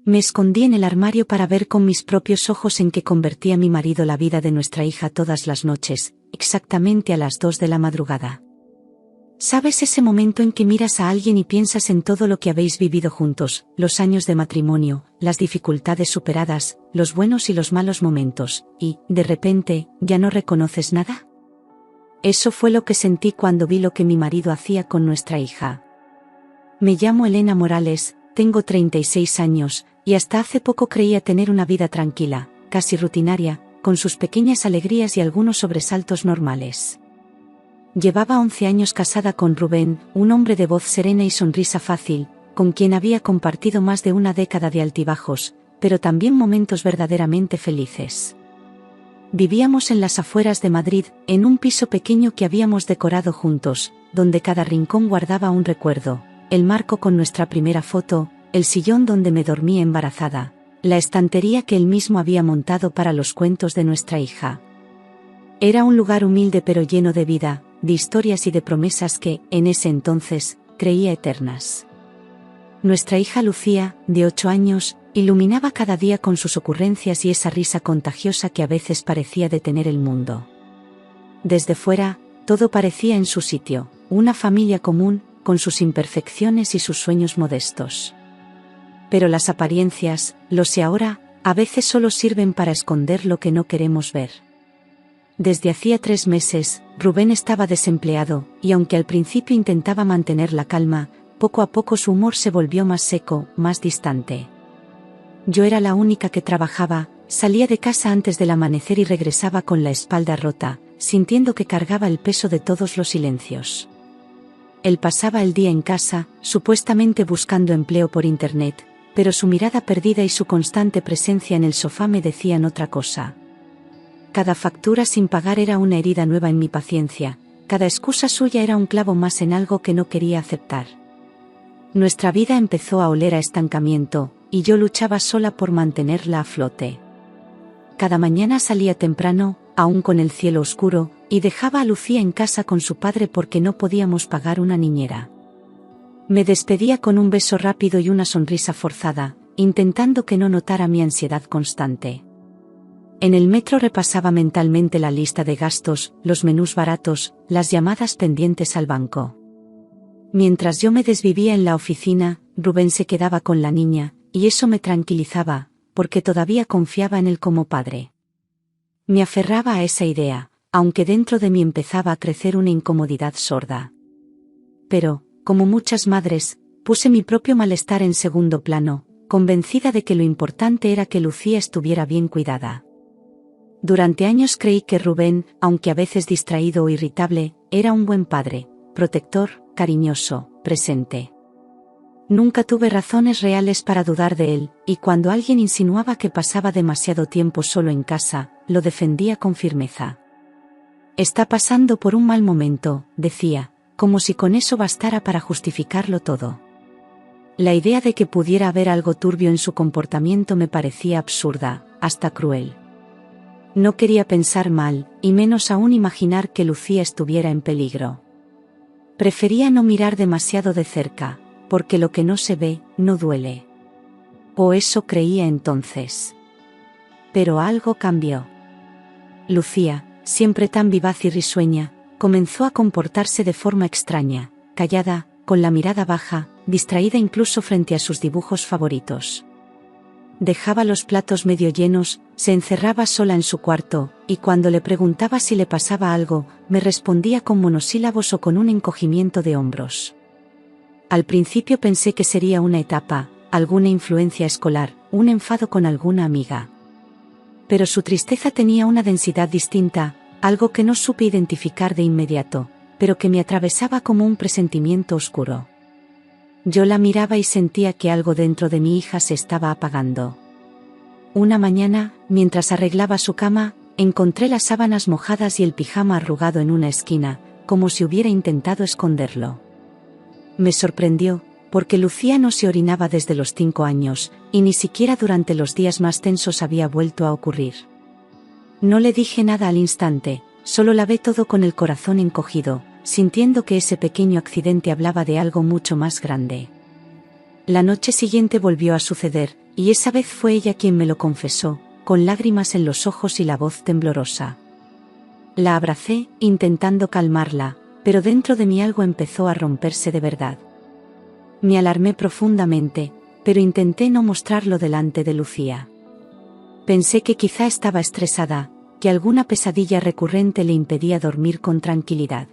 Me escondí en el armario para ver con mis propios ojos en qué convertía mi marido la vida de nuestra hija todas las noches, exactamente a las 2 de la madrugada. ¿Sabes ese momento en que miras a alguien y piensas en todo lo que habéis vivido juntos, los años de matrimonio, las dificultades superadas, los buenos y los malos momentos, y, de repente, ya no reconoces nada? Eso fue lo que sentí cuando vi lo que mi marido hacía con nuestra hija. Me llamo Elena Morales, tengo 36 años, y hasta hace poco creía tener una vida tranquila, casi rutinaria, con sus pequeñas alegrías y algunos sobresaltos normales. Llevaba 11 años casada con Rubén, un hombre de voz serena y sonrisa fácil, con quien había compartido más de una década de altibajos, pero también momentos verdaderamente felices. Vivíamos en las afueras de Madrid, en un piso pequeño que habíamos decorado juntos, donde cada rincón guardaba un recuerdo, el marco con nuestra primera foto, el sillón donde me dormí embarazada, la estantería que él mismo había montado para los cuentos de nuestra hija. Era un lugar humilde pero lleno de vida, de historias y de promesas que, en ese entonces, creía eternas. Nuestra hija Lucía, de 8 años, iluminaba cada día con sus ocurrencias y esa risa contagiosa que a veces parecía detener el mundo. Desde fuera, todo parecía en su sitio, una familia común, con sus imperfecciones y sus sueños modestos. Pero las apariencias, lo sé ahora, a veces solo sirven para esconder lo que no queremos ver. Desde hacía 3 meses, Rubén estaba desempleado, y aunque al principio intentaba mantener la calma, poco a poco su humor se volvió más seco, más distante. Yo era la única que trabajaba, salía de casa antes del amanecer y regresaba con la espalda rota, sintiendo que cargaba el peso de todos los silencios. Él pasaba el día en casa, supuestamente buscando empleo por internet, pero su mirada perdida y su constante presencia en el sofá me decían otra cosa. Cada factura sin pagar era una herida nueva en mi paciencia, cada excusa suya era un clavo más en algo que no quería aceptar. Nuestra vida empezó a oler a estancamiento, y yo luchaba sola por mantenerla a flote. Cada mañana salía temprano, aún con el cielo oscuro, y dejaba a Lucía en casa con su padre porque no podíamos pagar una niñera. Me despedía con un beso rápido y una sonrisa forzada, intentando que no notara mi ansiedad constante. En el metro repasaba mentalmente la lista de gastos, los menús baratos, las llamadas pendientes al banco. Mientras yo me desvivía en la oficina, Rubén se quedaba con la niña, y eso me tranquilizaba, porque todavía confiaba en él como padre. Me aferraba a esa idea, aunque dentro de mí empezaba a crecer una incomodidad sorda. Pero, como muchas madres, puse mi propio malestar en segundo plano, convencida de que lo importante era que Lucía estuviera bien cuidada. Durante años creí que Rubén, aunque a veces distraído o irritable, era un buen padre, protector, cariñoso, presente. Nunca tuve razones reales para dudar de él, y cuando alguien insinuaba que pasaba demasiado tiempo solo en casa, lo defendía con firmeza. Está pasando por un mal momento, decía, como si con eso bastara para justificarlo todo. La idea de que pudiera haber algo turbio en su comportamiento me parecía absurda, hasta cruel. No quería pensar mal, y menos aún imaginar que Lucía estuviera en peligro. Prefería no mirar demasiado de cerca, porque lo que no se ve, no duele. O eso creía entonces. Pero algo cambió. Lucía, siempre tan vivaz y risueña, comenzó a comportarse de forma extraña, callada, con la mirada baja, distraída incluso frente a sus dibujos favoritos. Dejaba los platos medio llenos, se encerraba sola en su cuarto, y cuando le preguntaba si le pasaba algo, me respondía con monosílabos o con un encogimiento de hombros. Al principio pensé que sería una etapa, alguna influencia escolar, un enfado con alguna amiga. Pero su tristeza tenía una densidad distinta, algo que no supe identificar de inmediato, pero que me atravesaba como un presentimiento oscuro. Yo la miraba y sentía que algo dentro de mi hija se estaba apagando. Una mañana, mientras arreglaba su cama, encontré las sábanas mojadas y el pijama arrugado en una esquina, como si hubiera intentado esconderlo. Me sorprendió, porque Lucía no se orinaba desde los 5 años, y ni siquiera durante los días más tensos había vuelto a ocurrir. No le dije nada al instante, solo lavé todo con el corazón encogido, sintiendo que ese pequeño accidente hablaba de algo mucho más grande. La noche siguiente volvió a suceder, Y esa vez fue ella quien me lo confesó, con lágrimas en los ojos y la voz temblorosa. La abracé, intentando calmarla, pero dentro de mí algo empezó a romperse de verdad. Me alarmé profundamente, pero intenté no mostrarlo delante de Lucía. Pensé que quizá estaba estresada, que alguna pesadilla recurrente le impedía dormir con tranquilidad.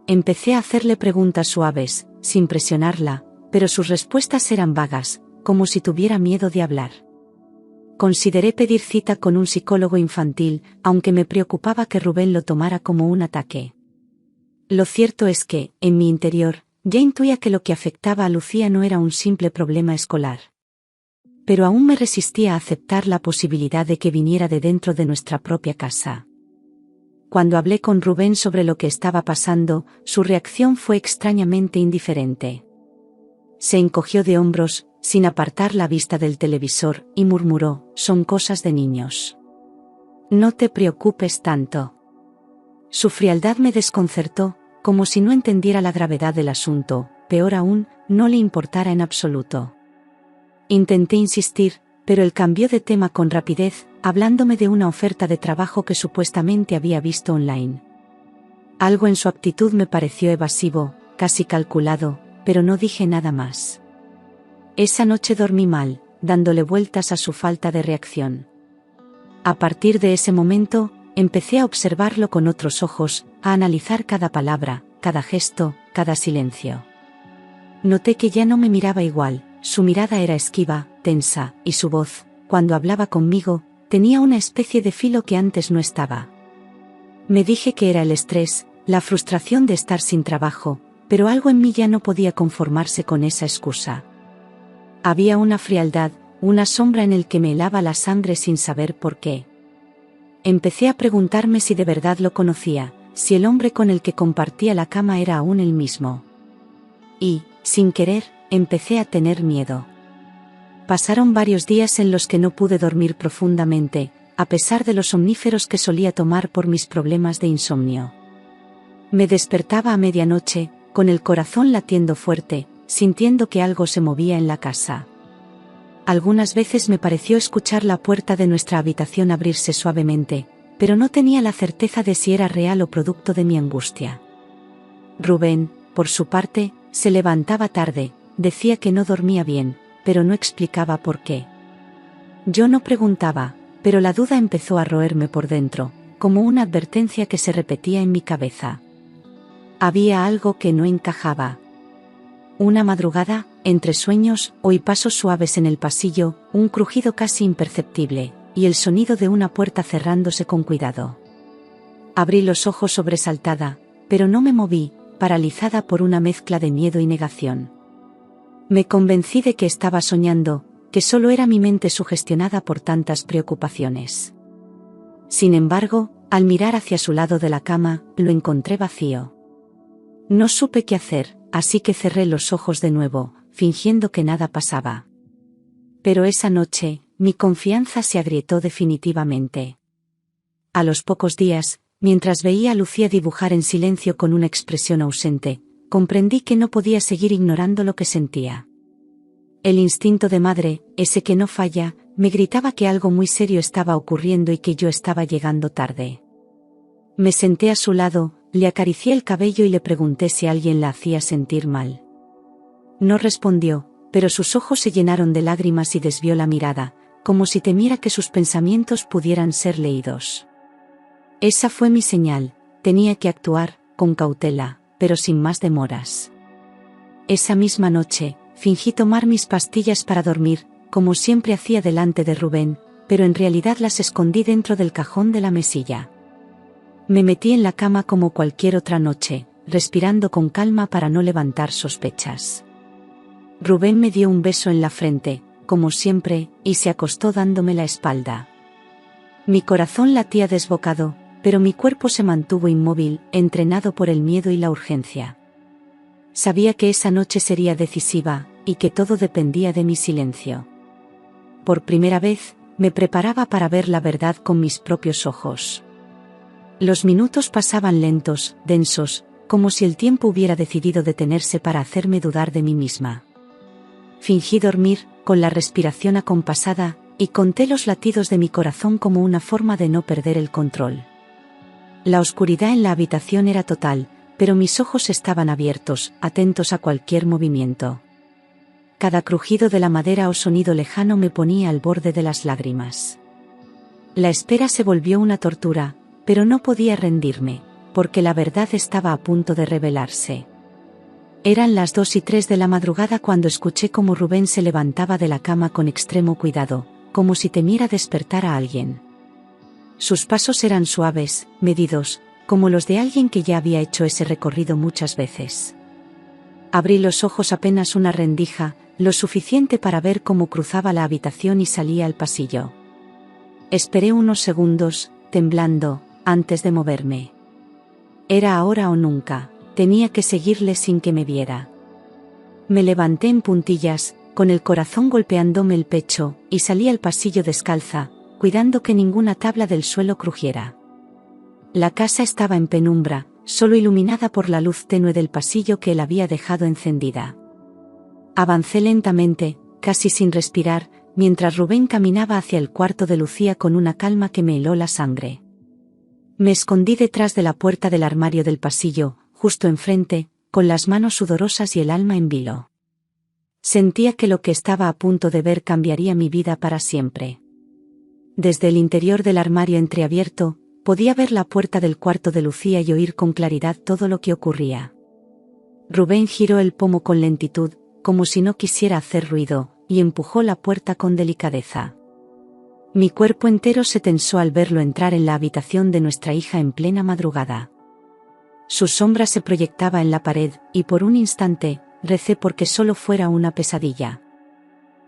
Empecé a hacerle preguntas suaves, sin presionarla, pero sus respuestas eran vagas, como si tuviera miedo de hablar. Consideré pedir cita con un psicólogo infantil, aunque me preocupaba que Rubén lo tomara como un ataque. Lo cierto es que, en mi interior, ya intuía que lo que afectaba a Lucía no era un simple problema escolar. Pero aún me resistía a aceptar la posibilidad de que viniera de dentro de nuestra propia casa. Cuando hablé con Rubén sobre lo que estaba pasando, su reacción fue extrañamente indiferente. Se encogió de hombros, sin apartar la vista del televisor, y murmuró: «Son cosas de niños. No te preocupes tanto». Su frialdad me desconcertó, como si no entendiera la gravedad del asunto, peor aún, no le importara en absoluto. Intenté insistir, pero él cambió de tema con rapidez, hablándome de una oferta de trabajo que supuestamente había visto online. Algo en su actitud me pareció evasivo, casi calculado, pero no dije nada más. Esa noche dormí mal, dándole vueltas a su falta de reacción. A partir de ese momento, empecé a observarlo con otros ojos, a analizar cada palabra, cada gesto, cada silencio. Noté que ya no me miraba igual, su mirada era esquiva, tensa, y su voz, cuando hablaba conmigo, tenía una especie de filo que antes no estaba. Me dije que era el estrés, la frustración de estar sin trabajo, pero algo en mí ya no podía conformarse con esa excusa. Había una frialdad, una sombra en el que me helaba la sangre sin saber por qué. Empecé a preguntarme si de verdad lo conocía, si el hombre con el que compartía la cama era aún el mismo. Y, sin querer, empecé a tener miedo. Pasaron varios días en los que no pude dormir profundamente, a pesar de los somníferos que solía tomar por mis problemas de insomnio. Me despertaba a medianoche, con el corazón latiendo fuerte, sintiendo que algo se movía en la casa. Algunas veces me pareció escuchar la puerta de nuestra habitación abrirse suavemente, pero no tenía la certeza de si era real o producto de mi angustia. Rubén, por su parte, se levantaba tarde, decía que no dormía bien, pero no explicaba por qué. Yo no preguntaba, pero la duda empezó a roerme por dentro, como una advertencia que se repetía en mi cabeza. Había algo que no encajaba. Una madrugada, entre sueños, oí pasos suaves en el pasillo, un crujido casi imperceptible, y el sonido de una puerta cerrándose con cuidado. Abrí los ojos sobresaltada, pero no me moví, paralizada por una mezcla de miedo y negación. Me convencí de que estaba soñando, que solo era mi mente sugestionada por tantas preocupaciones. Sin embargo, al mirar hacia su lado de la cama, lo encontré vacío. No supe qué hacer, así que cerré los ojos de nuevo, fingiendo que nada pasaba. Pero esa noche, mi confianza se agrietó definitivamente. A los pocos días, mientras veía a Lucía dibujar en silencio con una expresión ausente, comprendí que no podía seguir ignorando lo que sentía. El instinto de madre, ese que no falla, me gritaba que algo muy serio estaba ocurriendo y que yo estaba llegando tarde. Me senté a su lado, le acaricié el cabello y le pregunté si alguien la hacía sentir mal. No respondió, pero sus ojos se llenaron de lágrimas y desvió la mirada, como si temiera que sus pensamientos pudieran ser leídos. Esa fue mi señal, tenía que actuar, con cautela, pero sin más demoras. Esa misma noche, fingí tomar mis pastillas para dormir, como siempre hacía delante de Rubén, pero en realidad las escondí dentro del cajón de la mesilla. Me metí en la cama como cualquier otra noche, respirando con calma para no levantar sospechas. Rubén me dio un beso en la frente, como siempre, y se acostó dándome la espalda. Mi corazón latía desbocado, pero mi cuerpo se mantuvo inmóvil, entrenado por el miedo y la urgencia. Sabía que esa noche sería decisiva, y que todo dependía de mi silencio. Por primera vez, me preparaba para ver la verdad con mis propios ojos. Los minutos pasaban lentos, densos, como si el tiempo hubiera decidido detenerse para hacerme dudar de mí misma. Fingí dormir, con la respiración acompasada, y conté los latidos de mi corazón como una forma de no perder el control. La oscuridad en la habitación era total, pero mis ojos estaban abiertos, atentos a cualquier movimiento. Cada crujido de la madera o sonido lejano me ponía al borde de las lágrimas. La espera se volvió una tortura, pero no podía rendirme, porque la verdad estaba a punto de revelarse. Eran las 2:03 de la madrugada cuando escuché cómo Rubén se levantaba de la cama con extremo cuidado, como si temiera despertar a alguien. Sus pasos eran suaves, medidos, como los de alguien que ya había hecho ese recorrido muchas veces. Abrí los ojos apenas una rendija, lo suficiente para ver cómo cruzaba la habitación y salía al pasillo. Esperé unos segundos, temblando, antes de moverme. Era ahora o nunca, tenía que seguirle sin que me viera. Me levanté en puntillas, con el corazón golpeándome el pecho, y salí al pasillo descalza, cuidando que ninguna tabla del suelo crujiera. La casa estaba en penumbra, solo iluminada por la luz tenue del pasillo que él había dejado encendida. Avancé lentamente, casi sin respirar, mientras Rubén caminaba hacia el cuarto de Lucía con una calma que me heló la sangre. Me escondí detrás de la puerta del armario del pasillo, justo enfrente, con las manos sudorosas y el alma en vilo. Sentía que lo que estaba a punto de ver cambiaría mi vida para siempre. Desde el interior del armario entreabierto, podía ver la puerta del cuarto de Lucía y oír con claridad todo lo que ocurría. Rubén giró el pomo con lentitud, como si no quisiera hacer ruido, y empujó la puerta con delicadeza. Mi cuerpo entero se tensó al verlo entrar en la habitación de nuestra hija en plena madrugada. Su sombra se proyectaba en la pared, y por un instante, recé porque solo fuera una pesadilla.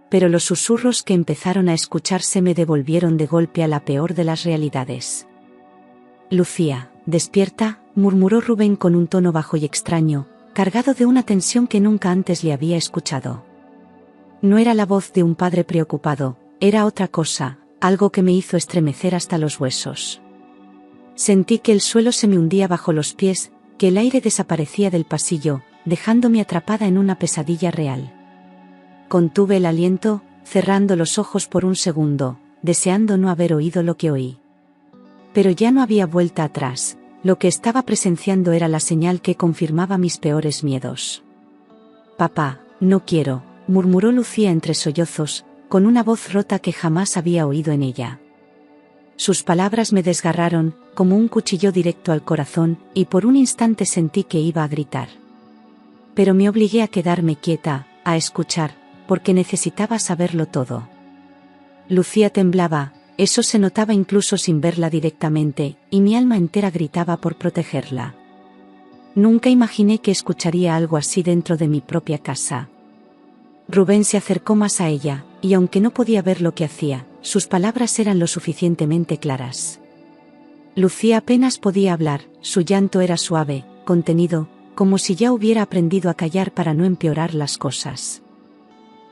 Pero los susurros que empezaron a escucharse me devolvieron de golpe a la peor de las realidades. «Lucía, despierta», murmuró Rubén con un tono bajo y extraño, cargado de una tensión que nunca antes le había escuchado. No era la voz de un padre preocupado, era otra cosa, algo que me hizo estremecer hasta los huesos. Sentí que el suelo se me hundía bajo los pies, que el aire desaparecía del pasillo, dejándome atrapada en una pesadilla real. Contuve el aliento, cerrando los ojos por un segundo, deseando no haber oído lo que oí. Pero ya no había vuelta atrás, lo que estaba presenciando era la señal que confirmaba mis peores miedos. «Papá, no quiero», murmuró Lucía entre sollozos, con una voz rota que jamás había oído en ella. Sus palabras me desgarraron, como un cuchillo directo al corazón, y por un instante sentí que iba a gritar. Pero me obligué a quedarme quieta, a escuchar, porque necesitaba saberlo todo. Lucía temblaba, eso se notaba incluso sin verla directamente, y mi alma entera gritaba por protegerla. Nunca imaginé que escucharía algo así dentro de mi propia casa. Rubén se acercó más a ella, y aunque no podía ver lo que hacía, sus palabras eran lo suficientemente claras. Lucía apenas podía hablar, su llanto era suave, contenido, como si ya hubiera aprendido a callar para no empeorar las cosas.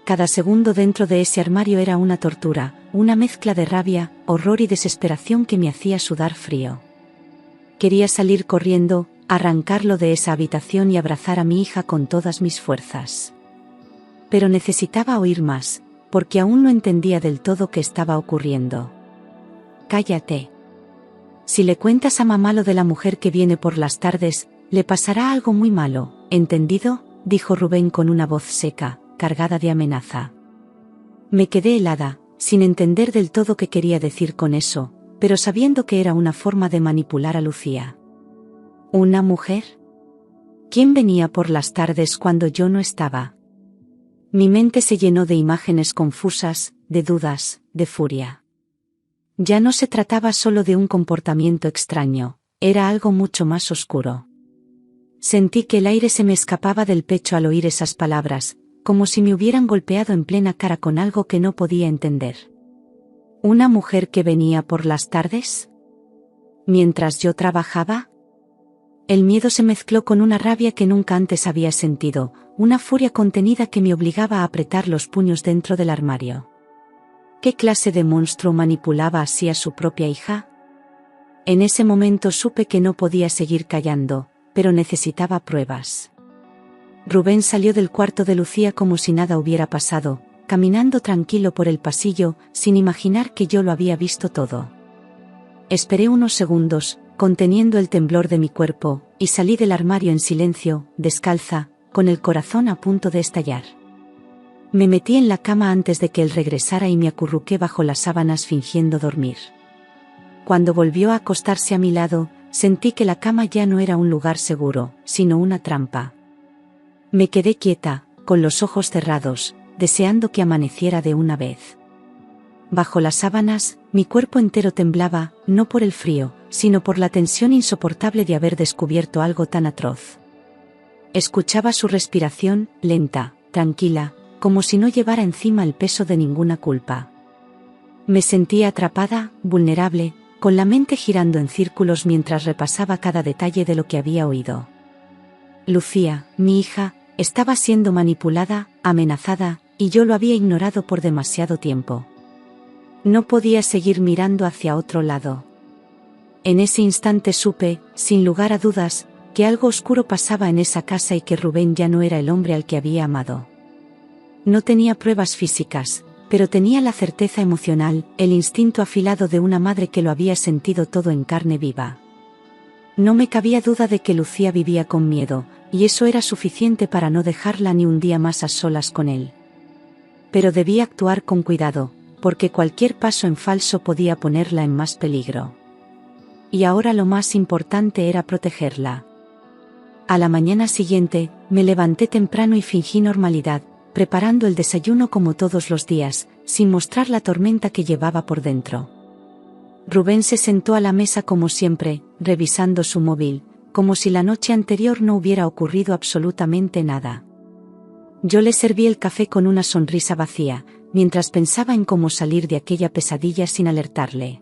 Cada segundo dentro de ese armario era una tortura, una mezcla de rabia, horror y desesperación que me hacía sudar frío. Quería salir corriendo, arrancarlo de esa habitación y abrazar a mi hija con todas mis fuerzas. Pero necesitaba oír más, porque aún no entendía del todo qué estaba ocurriendo. «Cállate. Si le cuentas a mamá lo de la mujer que viene por las tardes, le pasará algo muy malo, ¿entendido?», dijo Rubén con una voz seca, cargada de amenaza. Me quedé helada, sin entender del todo qué quería decir con eso, pero sabiendo que era una forma de manipular a Lucía. ¿Una mujer? ¿Quién venía por las tardes cuando yo no estaba? Mi mente se llenó de imágenes confusas, de dudas, de furia. Ya no se trataba solo de un comportamiento extraño, era algo mucho más oscuro. Sentí que el aire se me escapaba del pecho al oír esas palabras, como si me hubieran golpeado en plena cara con algo que no podía entender. ¿Una mujer que venía por las tardes? ¿Mientras yo trabajaba? El miedo se mezcló con una rabia que nunca antes había sentido, una furia contenida que me obligaba a apretar los puños dentro del armario. ¿Qué clase de monstruo manipulaba así a su propia hija? En ese momento supe que no podía seguir callando, pero necesitaba pruebas. Rubén salió del cuarto de Lucía como si nada hubiera pasado, caminando tranquilo por el pasillo, sin imaginar que yo lo había visto todo. Esperé unos segundos, conteniendo el temblor de mi cuerpo, y salí del armario en silencio, descalza, con el corazón a punto de estallar. Me metí en la cama antes de que él regresara y me acurruqué bajo las sábanas fingiendo dormir. Cuando volvió a acostarse a mi lado, sentí que la cama ya no era un lugar seguro, sino una trampa. Me quedé quieta, con los ojos cerrados, deseando que amaneciera de una vez. Bajo las sábanas, mi cuerpo entero temblaba, no por el frío, sino por la tensión insoportable de haber descubierto algo tan atroz. Escuchaba su respiración, lenta, tranquila, como si no llevara encima el peso de ninguna culpa. Me sentía atrapada, vulnerable, con la mente girando en círculos mientras repasaba cada detalle de lo que había oído. Lucía, mi hija, estaba siendo manipulada, amenazada, y yo lo había ignorado por demasiado tiempo. No podía seguir mirando hacia otro lado. En ese instante supe, sin lugar a dudas, que algo oscuro pasaba en esa casa y que Rubén ya no era el hombre al que había amado. No tenía pruebas físicas, pero tenía la certeza emocional, el instinto afilado de una madre que lo había sentido todo en carne viva. No me cabía duda de que Lucía vivía con miedo, y eso era suficiente para no dejarla ni un día más a solas con él. Pero debía actuar con cuidado, porque cualquier paso en falso podía ponerla en más peligro. Y ahora lo más importante era protegerla. A la mañana siguiente, me levanté temprano y fingí normalidad, preparando el desayuno como todos los días, sin mostrar la tormenta que llevaba por dentro. Rubén se sentó a la mesa como siempre, revisando su móvil, como si la noche anterior no hubiera ocurrido absolutamente nada. Yo le serví el café con una sonrisa vacía, mientras pensaba en cómo salir de aquella pesadilla sin alertarle.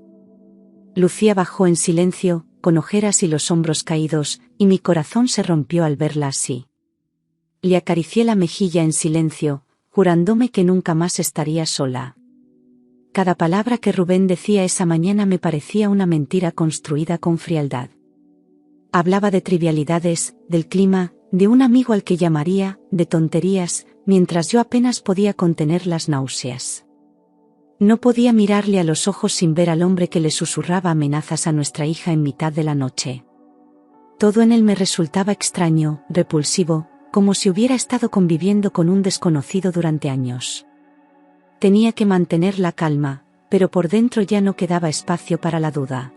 Lucía bajó en silencio, con ojeras y los hombros caídos, y mi corazón se rompió al verla así. Le acaricié la mejilla en silencio, jurándome que nunca más estaría sola. Cada palabra que Rubén decía esa mañana me parecía una mentira construida con frialdad. Hablaba de trivialidades, del clima, de un amigo al que llamaría, de tonterías, mientras yo apenas podía contener las náuseas. No podía mirarle a los ojos sin ver al hombre que le susurraba amenazas a nuestra hija en mitad de la noche. Todo en él me resultaba extraño, repulsivo, como si hubiera estado conviviendo con un desconocido durante años. Tenía que mantener la calma, pero por dentro ya no quedaba espacio para la duda.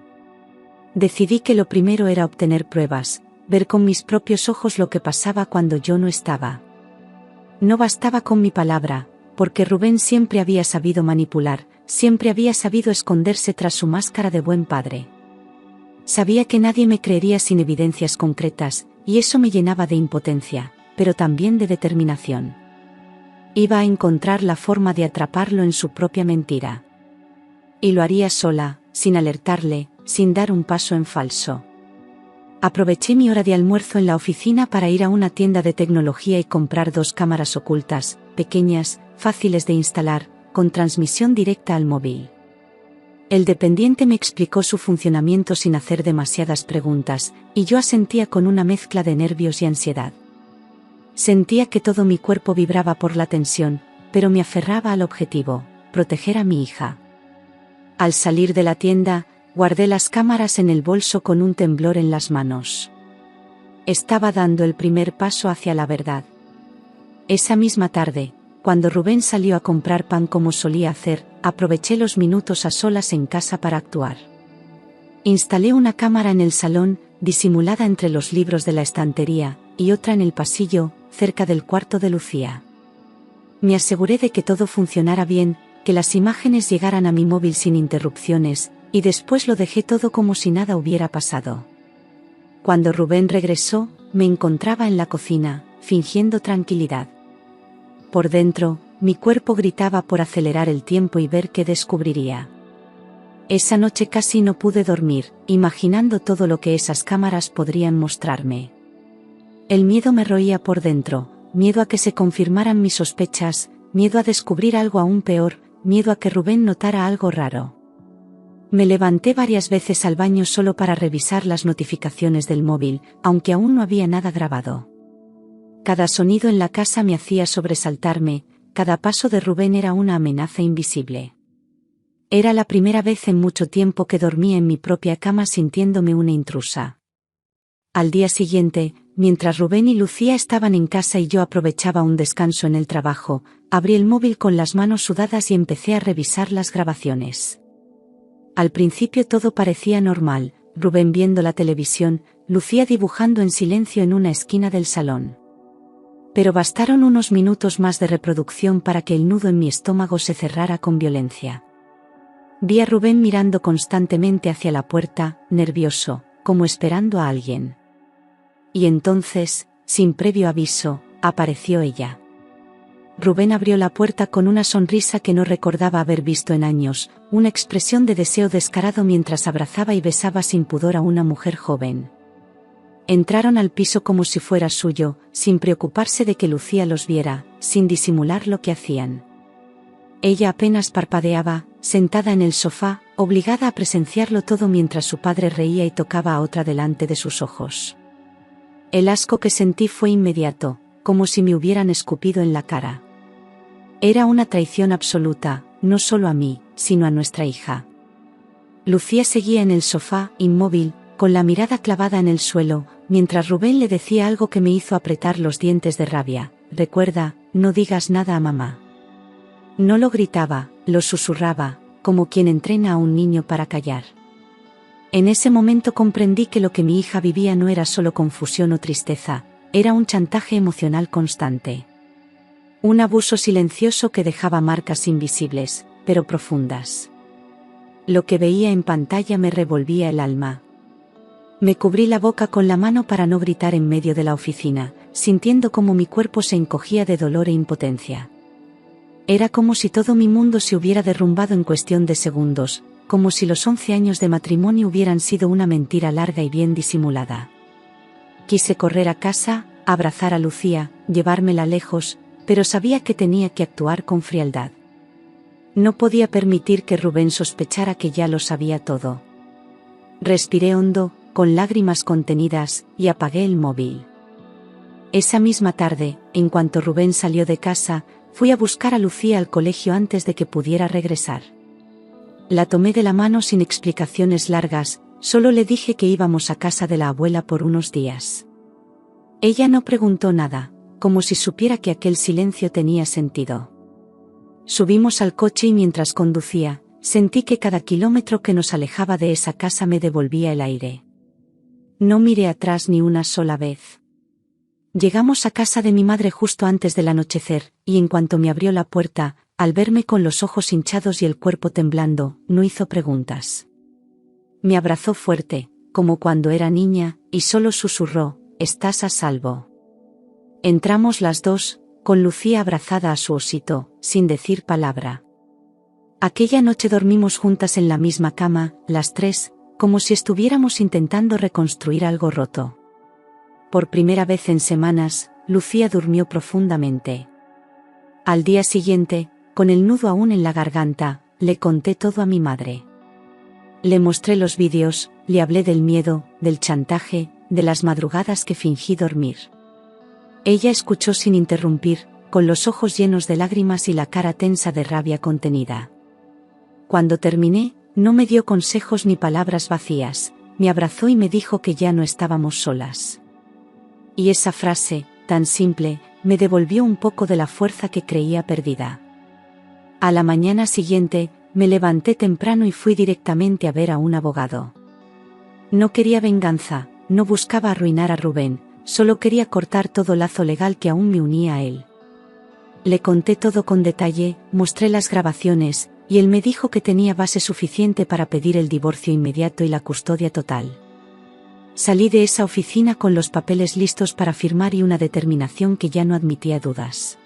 Decidí que lo primero era obtener pruebas, ver con mis propios ojos lo que pasaba cuando yo no estaba. No bastaba con mi palabra, porque Rubén siempre había sabido manipular, siempre había sabido esconderse tras su máscara de buen padre. Sabía que nadie me creería sin evidencias concretas, y eso me llenaba de impotencia, pero también de determinación. Iba a encontrar la forma de atraparlo en su propia mentira. Y lo haría sola, sin alertarle, sin dar un paso en falso. Aproveché mi hora de almuerzo en la oficina para ir a una tienda de tecnología y comprar 2 cámaras ocultas, pequeñas, fáciles de instalar, con transmisión directa al móvil. El dependiente me explicó su funcionamiento sin hacer demasiadas preguntas, y yo asentía con una mezcla de nervios y ansiedad. Sentía que todo mi cuerpo vibraba por la tensión, pero me aferraba al objetivo, proteger a mi hija. Al salir de la tienda, guardé las cámaras en el bolso con un temblor en las manos. Estaba dando el primer paso hacia la verdad. Esa misma tarde, cuando Rubén salió a comprar pan como solía hacer, aproveché los minutos a solas en casa para actuar. Instalé una cámara en el salón, disimulada entre los libros de la estantería, y otra en el pasillo, cerca del cuarto de Lucía. Me aseguré de que todo funcionara bien, que las imágenes llegaran a mi móvil sin interrupciones, y después lo dejé todo como si nada hubiera pasado. Cuando Rubén regresó, me encontraba en la cocina, fingiendo tranquilidad. Por dentro, mi cuerpo gritaba por acelerar el tiempo y ver qué descubriría. Esa noche casi no pude dormir, imaginando todo lo que esas cámaras podrían mostrarme. El miedo me roía por dentro, miedo a que se confirmaran mis sospechas, miedo a descubrir algo aún peor, miedo a que Rubén notara algo raro. Me levanté varias veces al baño solo para revisar las notificaciones del móvil, aunque aún no había nada grabado. Cada sonido en la casa me hacía sobresaltarme, cada paso de Rubén era una amenaza invisible. Era la primera vez en mucho tiempo que dormía en mi propia cama sintiéndome una intrusa. Al día siguiente, mientras Rubén y Lucía estaban en casa y yo aprovechaba un descanso en el trabajo, abrí el móvil con las manos sudadas y empecé a revisar las grabaciones. Al principio todo parecía normal, Rubén viendo la televisión, Lucía dibujando en silencio en una esquina del salón. Pero bastaron unos minutos más de reproducción para que el nudo en mi estómago se cerrara con violencia. Vi a Rubén mirando constantemente hacia la puerta, nervioso, como esperando a alguien. Y entonces, sin previo aviso, apareció ella. Rubén abrió la puerta con una sonrisa que no recordaba haber visto en años, una expresión de deseo descarado mientras abrazaba y besaba sin pudor a una mujer joven. Entraron al piso como si fuera suyo, sin preocuparse de que Lucía los viera, sin disimular lo que hacían. Ella apenas parpadeaba, sentada en el sofá, obligada a presenciarlo todo mientras su padre reía y tocaba a otra delante de sus ojos. El asco que sentí fue inmediato, como si me hubieran escupido en la cara. Era una traición absoluta, no solo a mí, sino a nuestra hija. Lucía seguía en el sofá, inmóvil, con la mirada clavada en el suelo, mientras Rubén le decía algo que me hizo apretar los dientes de rabia. Recuerda, no digas nada a mamá. No lo gritaba, lo susurraba, como quien entrena a un niño para callar. En ese momento comprendí que lo que mi hija vivía no era solo confusión o tristeza, era un chantaje emocional constante. Un abuso silencioso que dejaba marcas invisibles, pero profundas. Lo que veía en pantalla me revolvía el alma. Me cubrí la boca con la mano para no gritar en medio de la oficina, sintiendo como mi cuerpo se encogía de dolor e impotencia. Era como si todo mi mundo se hubiera derrumbado en cuestión de segundos, como si los 11 años de matrimonio hubieran sido una mentira larga y bien disimulada. Quise correr a casa, abrazar a Lucía, llevármela lejos, pero sabía que tenía que actuar con frialdad. No podía permitir que Rubén sospechara que ya lo sabía todo. Respiré hondo, con lágrimas contenidas, y apagué el móvil. Esa misma tarde, en cuanto Rubén salió de casa, fui a buscar a Lucía al colegio antes de que pudiera regresar. La tomé de la mano sin explicaciones largas, solo le dije que íbamos a casa de la abuela por unos días. Ella no preguntó nada, como si supiera que aquel silencio tenía sentido. Subimos al coche y mientras conducía, sentí que cada kilómetro que nos alejaba de esa casa me devolvía el aire. No miré atrás ni una sola vez. Llegamos a casa de mi madre justo antes del anochecer, y en cuanto me abrió la puerta, al verme con los ojos hinchados y el cuerpo temblando, no hizo preguntas. Me abrazó fuerte, como cuando era niña, y solo susurró, «Estás a salvo». Entramos las dos, con Lucía abrazada a su osito, sin decir palabra. Aquella noche dormimos juntas en la misma cama, las tres, como si estuviéramos intentando reconstruir algo roto. Por primera vez en semanas, Lucía durmió profundamente. Al día siguiente, con el nudo aún en la garganta, le conté todo a mi madre. Le mostré los vídeos, le hablé del miedo, del chantaje, de las madrugadas que fingí dormir. Ella escuchó sin interrumpir, con los ojos llenos de lágrimas y la cara tensa de rabia contenida. Cuando terminé, no me dio consejos ni palabras vacías, me abrazó y me dijo que ya no estábamos solas. Y esa frase, tan simple, me devolvió un poco de la fuerza que creía perdida. A la mañana siguiente, me levanté temprano y fui directamente a ver a un abogado. No quería venganza, no buscaba arruinar a Rubén, solo quería cortar todo lazo legal que aún me unía a él. Le conté todo con detalle, mostré las grabaciones, y él me dijo que tenía base suficiente para pedir el divorcio inmediato y la custodia total. Salí de esa oficina con los papeles listos para firmar y una determinación que ya no admitía dudas.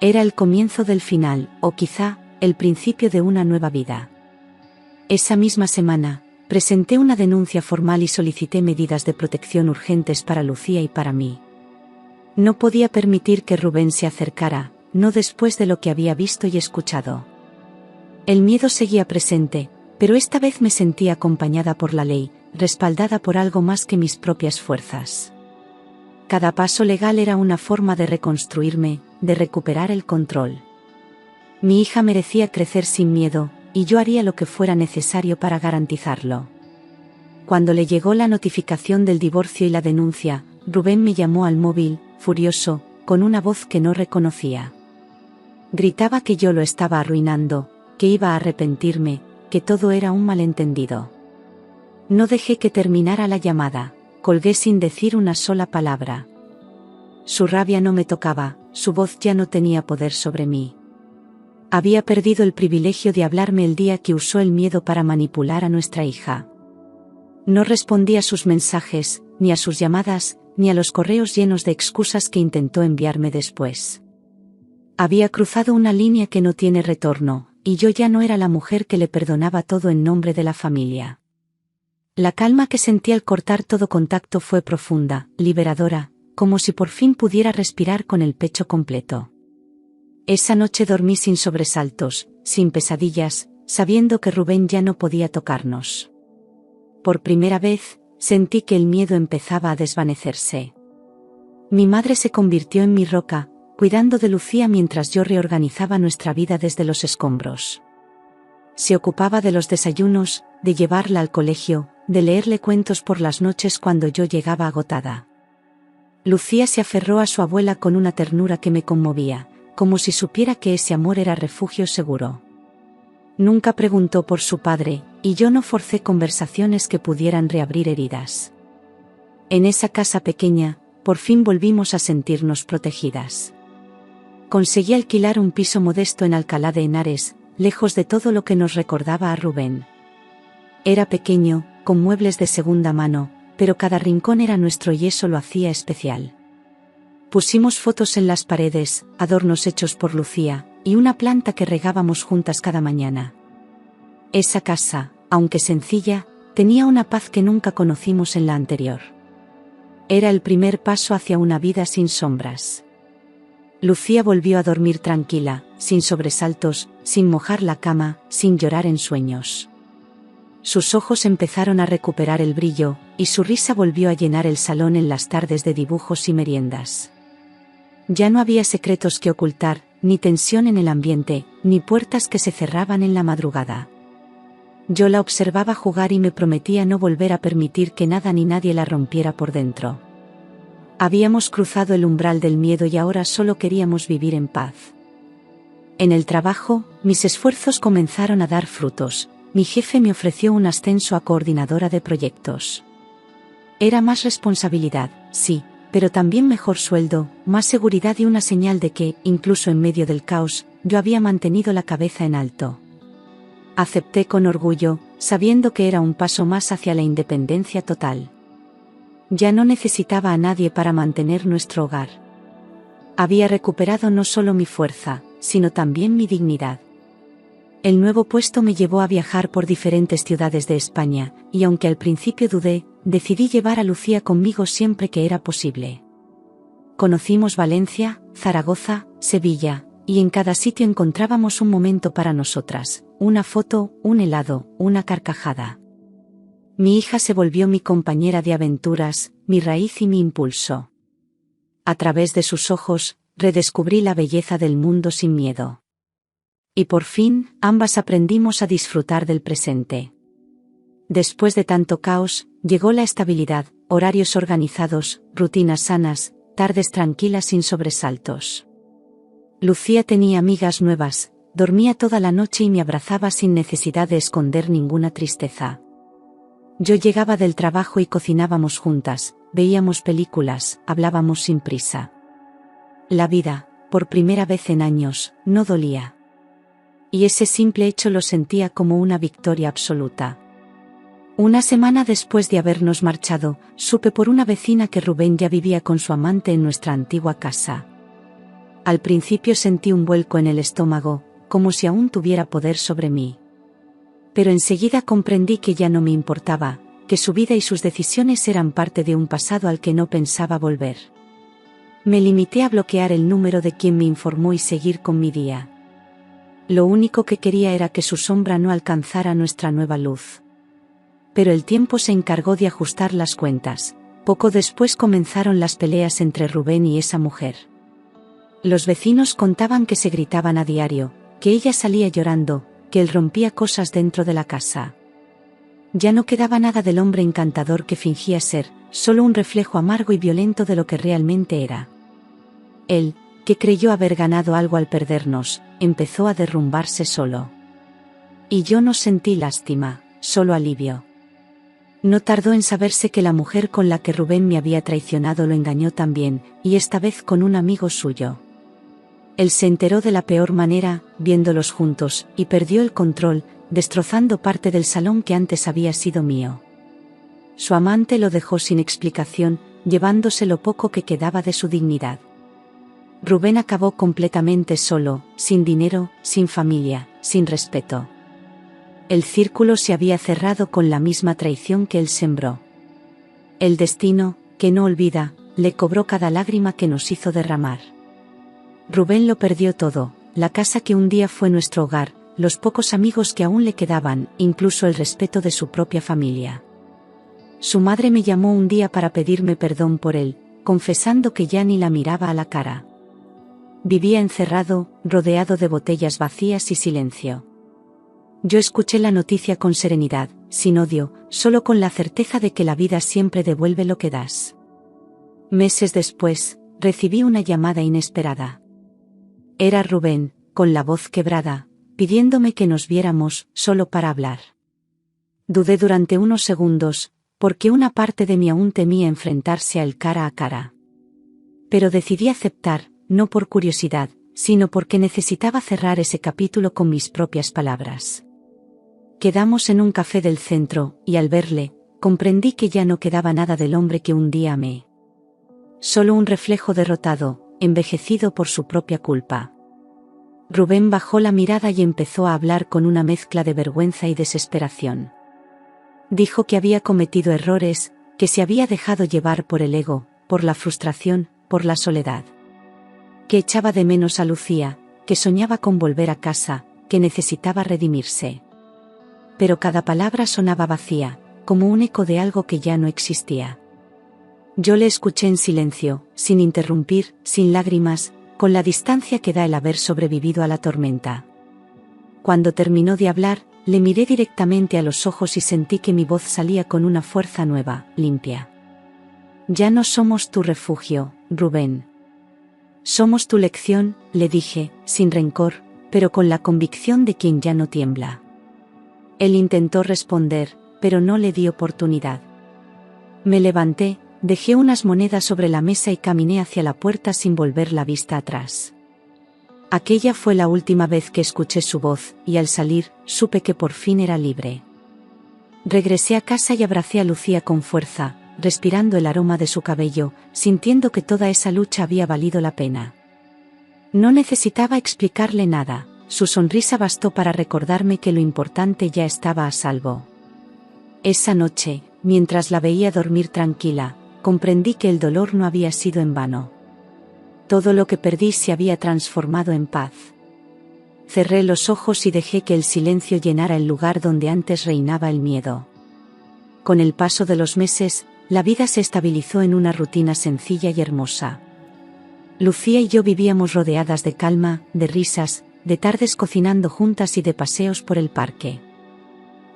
Era el comienzo del final, o quizá, el principio de una nueva vida. Esa misma semana, presenté una denuncia formal y solicité medidas de protección urgentes para Lucía y para mí. No podía permitir que Rubén se acercara, no después de lo que había visto y escuchado. El miedo seguía presente, pero esta vez me sentí acompañada por la ley, respaldada por algo más que mis propias fuerzas. Cada paso legal era una forma de reconstruirme, de recuperar el control. Mi hija merecía crecer sin miedo, y yo haría lo que fuera necesario para garantizarlo. Cuando le llegó la notificación del divorcio y la denuncia, Rubén me llamó al móvil, furioso, con una voz que no reconocía. Gritaba que yo lo estaba arruinando, que iba a arrepentirme, que todo era un malentendido. No dejé que terminara la llamada, colgué sin decir una sola palabra. Su rabia no me tocaba, su voz ya no tenía poder sobre mí. Había perdido el privilegio de hablarme el día que usó el miedo para manipular a nuestra hija. No respondí a sus mensajes, ni a sus llamadas, ni a los correos llenos de excusas que intentó enviarme después. Había cruzado una línea que no tiene retorno, y yo ya no era la mujer que le perdonaba todo en nombre de la familia. La calma que sentí al cortar todo contacto fue profunda, liberadora, como si por fin pudiera respirar con el pecho completo. Esa noche dormí sin sobresaltos, sin pesadillas, sabiendo que Rubén ya no podía tocarnos. Por primera vez, sentí que el miedo empezaba a desvanecerse. Mi madre se convirtió en mi roca, cuidando de Lucía mientras yo reorganizaba nuestra vida desde los escombros. Se ocupaba de los desayunos, de llevarla al colegio, de leerle cuentos por las noches cuando yo llegaba agotada. Lucía se aferró a su abuela con una ternura que me conmovía, como si supiera que ese amor era refugio seguro. Nunca preguntó por su padre, y yo no forcé conversaciones que pudieran reabrir heridas. En esa casa pequeña, por fin volvimos a sentirnos protegidas. Conseguí alquilar un piso modesto en Alcalá de Henares, lejos de todo lo que nos recordaba a Rubén. Era pequeño, con muebles de segunda mano, pero cada rincón era nuestro y eso lo hacía especial. Pusimos fotos en las paredes, adornos hechos por Lucía, y una planta que regábamos juntas cada mañana. Esa casa, aunque sencilla, tenía una paz que nunca conocimos en la anterior. Era el primer paso hacia una vida sin sombras. Lucía volvió a dormir tranquila, sin sobresaltos, sin mojar la cama, sin llorar en sueños. Sus ojos empezaron a recuperar el brillo, y su risa volvió a llenar el salón en las tardes de dibujos y meriendas. Ya no había secretos que ocultar, ni tensión en el ambiente, ni puertas que se cerraban en la madrugada. Yo la observaba jugar y me prometía no volver a permitir que nada ni nadie la rompiera por dentro. Habíamos cruzado el umbral del miedo y ahora solo queríamos vivir en paz. En el trabajo, mis esfuerzos comenzaron a dar frutos. Mi jefe me ofreció un ascenso a coordinadora de proyectos. Era más responsabilidad, sí, pero también mejor sueldo, más seguridad y una señal de que, incluso en medio del caos, yo había mantenido la cabeza en alto. Acepté con orgullo, sabiendo que era un paso más hacia la independencia total. Ya no necesitaba a nadie para mantener nuestro hogar. Había recuperado no solo mi fuerza, sino también mi dignidad. El nuevo puesto me llevó a viajar por diferentes ciudades de España, y aunque al principio dudé, decidí llevar a Lucía conmigo siempre que era posible. Conocimos Valencia, Zaragoza, Sevilla, y en cada sitio encontrábamos un momento para nosotras, una foto, un helado, una carcajada. Mi hija se volvió mi compañera de aventuras, mi raíz y mi impulso. A través de sus ojos, redescubrí la belleza del mundo sin miedo. Y por fin, ambas aprendimos a disfrutar del presente. Después de tanto caos, llegó la estabilidad, horarios organizados, rutinas sanas, tardes tranquilas sin sobresaltos. Lucía tenía amigas nuevas, dormía toda la noche y me abrazaba sin necesidad de esconder ninguna tristeza. Yo llegaba del trabajo y cocinábamos juntas, veíamos películas, hablábamos sin prisa. La vida, por primera vez en años, no dolía. Y ese simple hecho lo sentía como una victoria absoluta. Una semana después de habernos marchado, supe por una vecina que Rubén ya vivía con su amante en nuestra antigua casa. Al principio sentí un vuelco en el estómago, como si aún tuviera poder sobre mí. Pero enseguida comprendí que ya no me importaba, que su vida y sus decisiones eran parte de un pasado al que no pensaba volver. Me limité a bloquear el número de quien me informó y seguir con mi día. Lo único que quería era que su sombra no alcanzara nuestra nueva luz. Pero el tiempo se encargó de ajustar las cuentas. Poco después comenzaron las peleas entre Rubén y esa mujer. Los vecinos contaban que se gritaban a diario, que ella salía llorando, que él rompía cosas dentro de la casa. Ya no quedaba nada del hombre encantador que fingía ser, solo un reflejo amargo y violento de lo que realmente era. Él, que creyó haber ganado algo al perdernos, empezó a derrumbarse solo. Y yo no sentí lástima, solo alivio. No tardó en saberse que la mujer con la que Rubén me había traicionado lo engañó también, y esta vez con un amigo suyo. Él se enteró de la peor manera, viéndolos juntos, y perdió el control, destrozando parte del salón que antes había sido mío. Su amante lo dejó sin explicación, llevándose lo poco que quedaba de su dignidad. Rubén acabó completamente solo, sin dinero, sin familia, sin respeto. El círculo se había cerrado con la misma traición que él sembró. El destino, que no olvida, le cobró cada lágrima que nos hizo derramar. Rubén lo perdió todo, la casa que un día fue nuestro hogar, los pocos amigos que aún le quedaban, incluso el respeto de su propia familia. Su madre me llamó un día para pedirme perdón por él, confesando que ya ni la miraba a la cara. Vivía encerrado, rodeado de botellas vacías y silencio. Yo escuché la noticia con serenidad, sin odio, solo con la certeza de que la vida siempre devuelve lo que das. Meses después, recibí una llamada inesperada. Era Rubén, con la voz quebrada, pidiéndome que nos viéramos, solo para hablar. Dudé durante unos segundos, porque una parte de mí aún temía enfrentarse a él cara a cara. Pero decidí aceptar, no por curiosidad, sino porque necesitaba cerrar ese capítulo con mis propias palabras. Quedamos en un café del centro, y al verle, comprendí que ya no quedaba nada del hombre que un día amé. Solo un reflejo derrotado, envejecido por su propia culpa. Rubén bajó la mirada y empezó a hablar con una mezcla de vergüenza y desesperación. Dijo que había cometido errores, que se había dejado llevar por el ego, por la frustración, por la soledad. Que echaba de menos a Lucía, que soñaba con volver a casa, que necesitaba redimirse. Pero cada palabra sonaba vacía, como un eco de algo que ya no existía. Yo le escuché en silencio, sin interrumpir, sin lágrimas, con la distancia que da el haber sobrevivido a la tormenta. Cuando terminó de hablar, le miré directamente a los ojos y sentí que mi voz salía con una fuerza nueva, limpia. Ya no somos tu refugio, Rubén. Somos tu lección, le dije, sin rencor, pero con la convicción de quien ya no tiembla. Él intentó responder, pero no le di oportunidad. Me levanté, dejé unas monedas sobre la mesa y caminé hacia la puerta sin volver la vista atrás. Aquella fue la última vez que escuché su voz, y al salir, supe que por fin era libre. Regresé a casa y abracé a Lucía con fuerza, respirando el aroma de su cabello, sintiendo que toda esa lucha había valido la pena. No necesitaba explicarle nada, su sonrisa bastó para recordarme que lo importante ya estaba a salvo. Esa noche, mientras la veía dormir tranquila, comprendí que el dolor no había sido en vano. Todo lo que perdí se había transformado en paz. Cerré los ojos y dejé que el silencio llenara el lugar donde antes reinaba el miedo. Con el paso de los meses, la vida se estabilizó en una rutina sencilla y hermosa. Lucía y yo vivíamos rodeadas de calma, de risas, de tardes cocinando juntas y de paseos por el parque.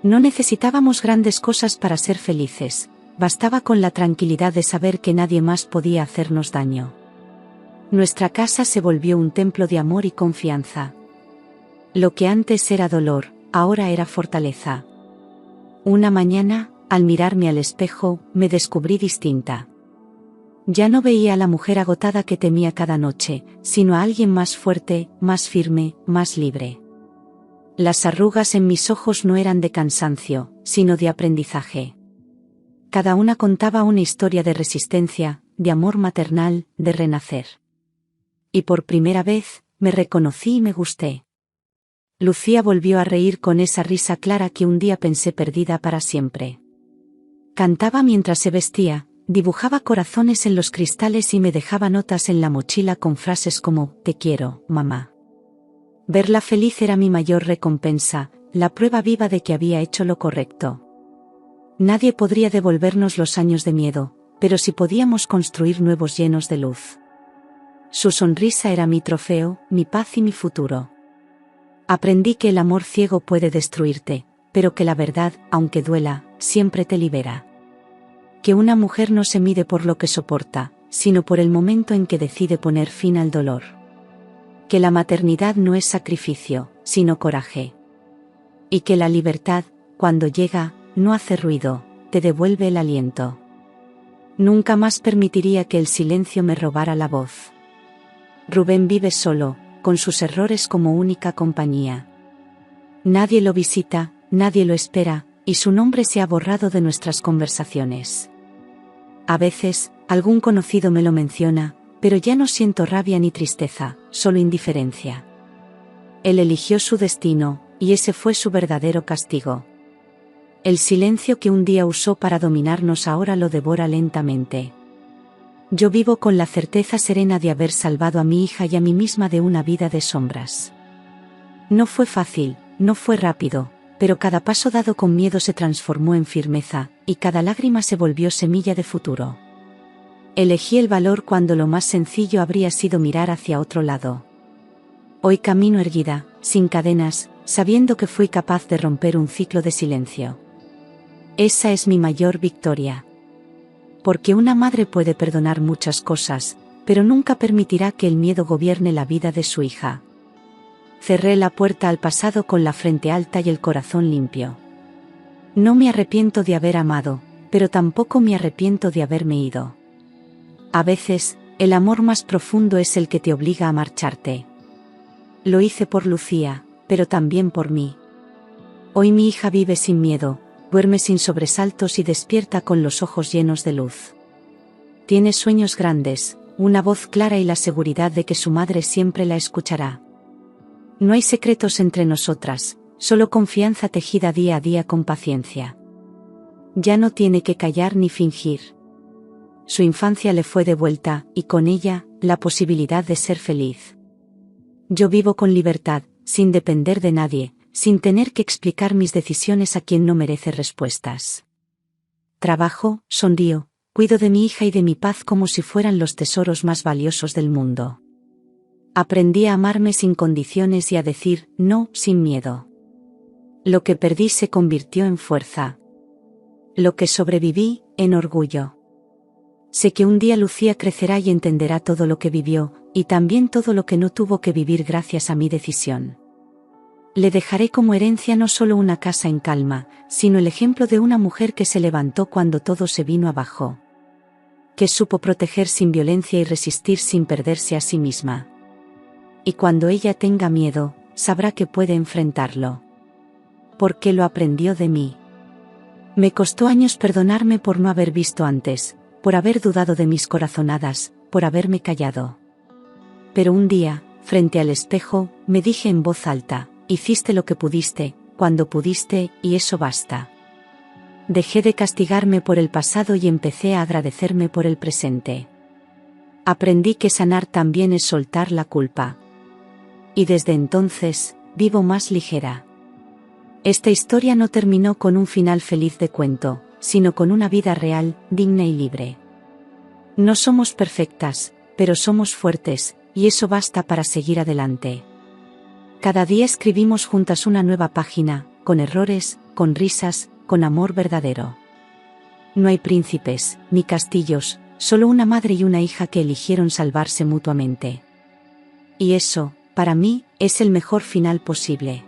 No necesitábamos grandes cosas para ser felices, bastaba con la tranquilidad de saber que nadie más podía hacernos daño. Nuestra casa se volvió un templo de amor y confianza. Lo que antes era dolor, ahora era fortaleza. Una mañana, al mirarme al espejo, me descubrí distinta. Ya no veía a la mujer agotada que temía cada noche, sino a alguien más fuerte, más firme, más libre. Las arrugas en mis ojos no eran de cansancio, sino de aprendizaje. Cada una contaba una historia de resistencia, de amor maternal, de renacer. Y por primera vez, me reconocí y me gusté. Lucía volvió a reír con esa risa clara que un día pensé perdida para siempre. Cantaba mientras se vestía, dibujaba corazones en los cristales y me dejaba notas en la mochila con frases como, te quiero, mamá. Verla feliz era mi mayor recompensa, la prueba viva de que había hecho lo correcto. Nadie podría devolvernos los años de miedo, pero sí podíamos construir nuevos llenos de luz. Su sonrisa era mi trofeo, mi paz y mi futuro. Aprendí que el amor ciego puede destruirte, pero que la verdad, aunque duela, siempre te libera. Que una mujer no se mide por lo que soporta, sino por el momento en que decide poner fin al dolor. Que la maternidad no es sacrificio, sino coraje. Y que la libertad, cuando llega, no hace ruido, te devuelve el aliento. Nunca más permitiría que el silencio me robara la voz. Rubén vive solo, con sus errores como única compañía. Nadie lo visita, nadie lo espera, y su nombre se ha borrado de nuestras conversaciones. A veces, algún conocido me lo menciona, pero ya no siento rabia ni tristeza, solo indiferencia. Él eligió su destino, y ese fue su verdadero castigo. El silencio que un día usó para dominarnos ahora lo devora lentamente. Yo vivo con la certeza serena de haber salvado a mi hija y a mí misma de una vida de sombras. No fue fácil, no fue rápido, pero cada paso dado con miedo se transformó en firmeza, y cada lágrima se volvió semilla de futuro. Elegí el valor cuando lo más sencillo habría sido mirar hacia otro lado. Hoy camino erguida, sin cadenas, sabiendo que fui capaz de romper un ciclo de silencio. Esa es mi mayor victoria. Porque una madre puede perdonar muchas cosas, pero nunca permitirá que el miedo gobierne la vida de su hija. Cerré la puerta al pasado con la frente alta y el corazón limpio. No me arrepiento de haber amado, pero tampoco me arrepiento de haberme ido. A veces, el amor más profundo es el que te obliga a marcharte. Lo hice por Lucía, pero también por mí. Hoy mi hija vive sin miedo, duerme sin sobresaltos y despierta con los ojos llenos de luz. Tiene sueños grandes, una voz clara y la seguridad de que su madre siempre la escuchará. No hay secretos entre nosotras, solo confianza tejida día a día con paciencia. Ya no tiene que callar ni fingir. Su infancia le fue devuelta, y con ella, la posibilidad de ser feliz. Yo vivo con libertad, sin depender de nadie, sin tener que explicar mis decisiones a quien no merece respuestas. Trabajo, sonrío, cuido de mi hija y de mi paz como si fueran los tesoros más valiosos del mundo. Aprendí a amarme sin condiciones y a decir no sin miedo. Lo que perdí se convirtió en fuerza. Lo que sobreviví, en orgullo. Sé que un día Lucía crecerá y entenderá todo lo que vivió, y también todo lo que no tuvo que vivir gracias a mi decisión. Le dejaré como herencia no solo una casa en calma, sino el ejemplo de una mujer que se levantó cuando todo se vino abajo. Que supo proteger sin violencia y resistir sin perderse a sí misma. Y cuando ella tenga miedo, sabrá que puede enfrentarlo. Porque lo aprendió de mí. Me costó años perdonarme por no haber visto antes, por haber dudado de mis corazonadas, por haberme callado. Pero un día, frente al espejo, me dije en voz alta: hiciste lo que pudiste, cuando pudiste, y eso basta. Dejé de castigarme por el pasado y empecé a agradecerme por el presente. Aprendí que sanar también es soltar la culpa. Y desde entonces, vivo más ligera. Esta historia no terminó con un final feliz de cuento, sino con una vida real, digna y libre. No somos perfectas, pero somos fuertes, y eso basta para seguir adelante. Cada día escribimos juntas una nueva página, con errores, con risas, con amor verdadero. No hay príncipes, ni castillos, solo una madre y una hija que eligieron salvarse mutuamente. Y eso, para mí, es el mejor final posible.